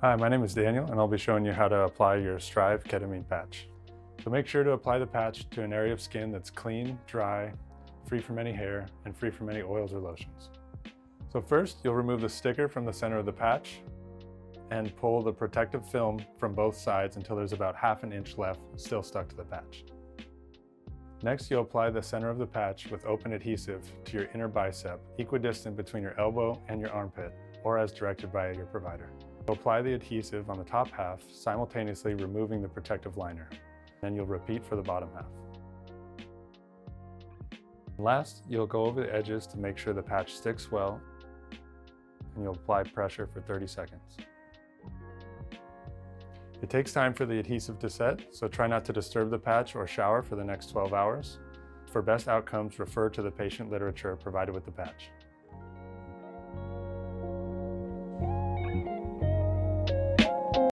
Hi, my name is Daniel, and I'll be showing you how to apply your Strive Ketamine Patch. So make sure to apply the patch to an area of skin that's clean, dry, free from any hair, and free from any oils or lotions. So first, you'll remove the sticker from the center of the patch and pull the protective film from both sides until there's about ½ inch left still stuck to the patch. Next, you'll apply the center of the patch with open adhesive to your inner bicep, equidistant between your elbow and your armpit, or as directed by your provider. You'll apply the adhesive on the top half, simultaneously removing the protective liner. Then you'll repeat for the bottom half. Last, you'll go over the edges to make sure the patch sticks well, and you'll apply pressure for 30 seconds. It takes time for the adhesive to set, so try not to disturb the patch or shower for the next 12 hours. For best outcomes, refer to the patient literature provided with the patch.